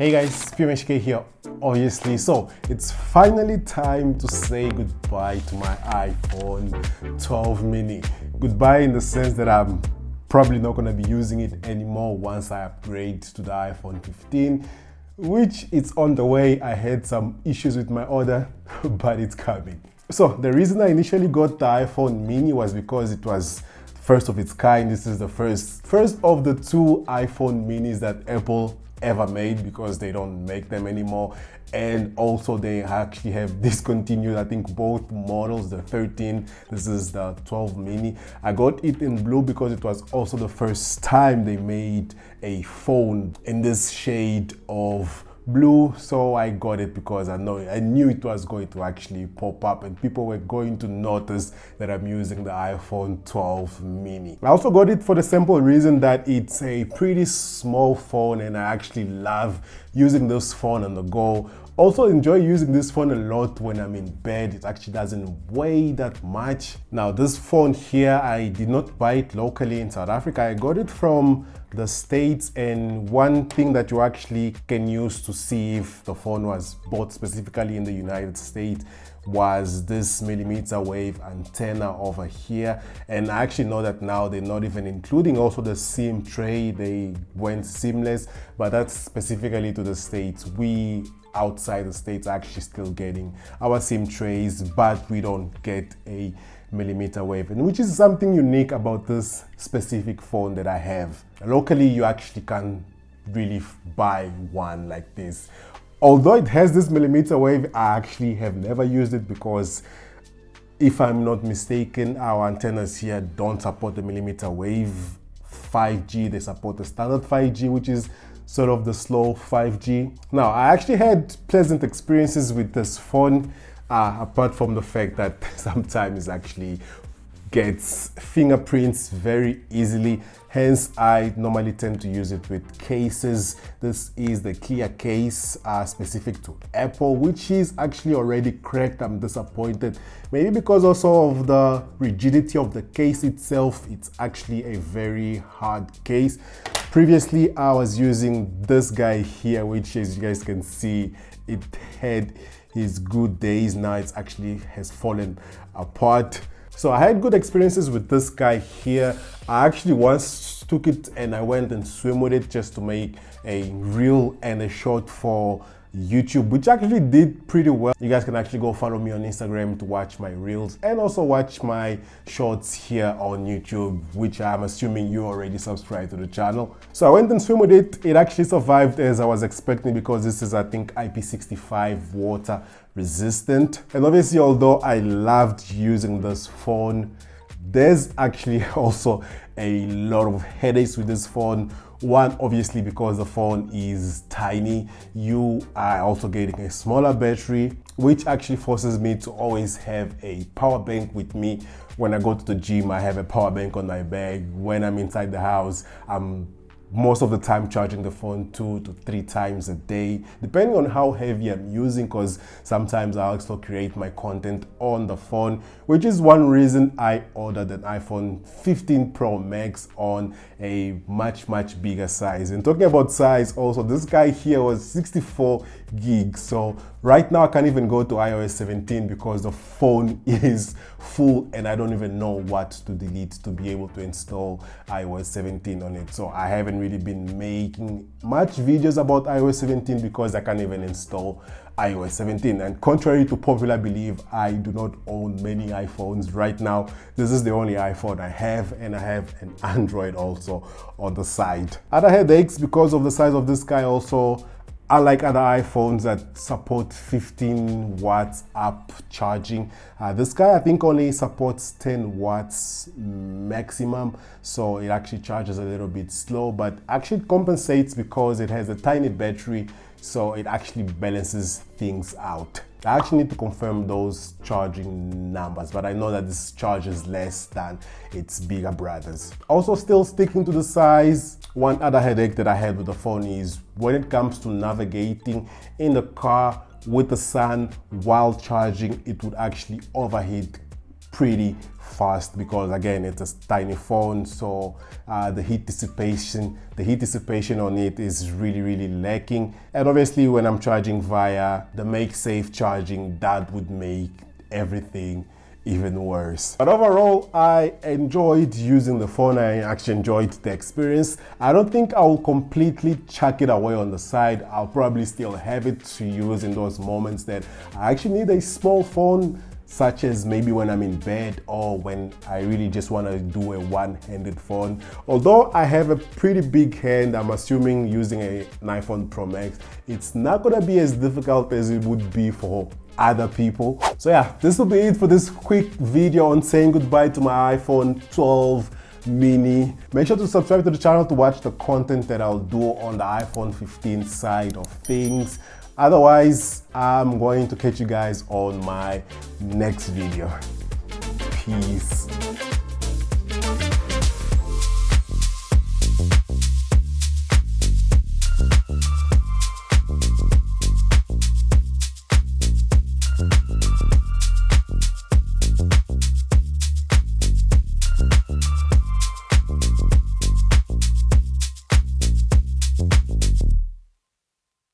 Hey guys, PMHK here, obviously. So it's finally time to say goodbye to my iPhone 12 mini. Goodbye in the sense that I'm probably not going to be using it anymore once I upgrade to the iPhone 15, which it's on the way. I had some issues with my order, but it's coming. So the reason I initially got the iPhone mini was because it was first of its kind. This is the first of the two iPhone minis that Apple ever made, because they don't make them anymore, and also they actually have discontinued, I think, both models, the 13, this is the 12 mini. I got it in blue because it was also the first time they made a phone in this shade of blue, so I got it because I knew it was going to actually pop up and people were going to notice that I'm using the iPhone 12 mini. I also got it for the simple reason that it's a pretty small phone and I actually love using this phone on the go. Also enjoy using this phone a lot when I'm in bed. It actually doesn't weigh that much. Now this phone here, I did not buy it locally in South Africa. I got it from the States, and one thing that you actually can use to see if the phone was bought specifically in the United States was this millimeter wave antenna over here. And I actually know that now they're not even including also the SIM tray. They went SIMless, but that's specifically to the States. We outside the States are actually still getting our SIM trays, but we don't get a millimeter wave, and which is something unique about this specific phone that I have. Locally, you actually can't really buy one like this. Although it has this millimeter wave, I actually have never used it because, if I'm not mistaken, our antennas here don't support the millimeter wave 5G. They support the standard 5G, which is sort of the slow 5G. Now, I actually had pleasant experiences with this phone, apart from the fact that sometimes it actually gets fingerprints very easily. Hence, I normally tend to use it with cases. This is the clear case specific to Apple, which is actually already cracked. I'm disappointed. Maybe because also of the rigidity of the case itself. It's actually a very hard case. Previously, I was using this guy here, which, as you guys can see, it had his good days. Now it's actually has fallen apart. So I had good experiences with this guy here. I actually once took it and I went and swim with it just to make a reel and a short for YouTube, which actually did pretty well. You guys can actually go follow me on Instagram to watch my reels and also watch my shorts here on YouTube, which I'm assuming you already subscribed to the channel. So I went and swim with it. It actually survived as I was expecting because this is, I think, IP65 water resistant. And obviously, although I loved using this phone, there's actually also a lot of headaches with this phone. One, obviously, because the phone is tiny. You are also getting a smaller battery, which actually forces me to always have a power bank with me. When I go to the gym, I have a power bank on my bag. When I'm inside the house, I'm most of the time charging the phone 2 to 3 times a day, depending on how heavy I'm using, because sometimes I also create my content on the phone, which is one reason I ordered an iPhone 15 Pro Max on a much bigger size. And talking about size, also this guy here was 64 gigs. So right now I can't even go to iOS 17 because the phone is full and I don't even know what to delete to be able to install iOS 17 on it. So I haven't really been making much videos about iOS 17 because I can't even install iOS 17. And contrary to popular belief, I do not own many iPhones right now. This is the only iPhone I have, and I have an Android also on the side. Other headaches because of the size of this guy also. Unlike other iPhones that support 15 watts up charging, this guy I think only supports 10 watts maximum, so it actually charges a little bit slow, but actually compensates because it has a tiny battery, so it actually balances things out. I actually need to confirm those charging numbers, but I know that this charges less than its bigger brothers. Also, still sticking to the size, one other headache that I had with the phone is when it comes to navigating in the car with the sun while charging, it would actually overheat pretty fast, because again, it's a tiny phone, so the heat dissipation on it is really lacking. And obviously when I'm charging via the MagSafe charging, that would make everything even worse. But overall, I enjoyed using the phone. I actually enjoyed the experience. I don't think I'll completely chuck it away on the side. I'll probably still have it to use in those moments that I actually need a small phone, such as maybe when I'm in bed or when I really just want to do a one-handed phone. Although I have a pretty big hand, I'm assuming using an iPhone Pro Max, it's not gonna be as difficult as it would be for other people. So yeah, this will be it for this quick video on saying goodbye to my iPhone 12 mini. Make sure to subscribe to the channel to watch the content that I'll do on the iPhone 15 side of things. Otherwise, I'm going to catch you guys on my next video. Peace.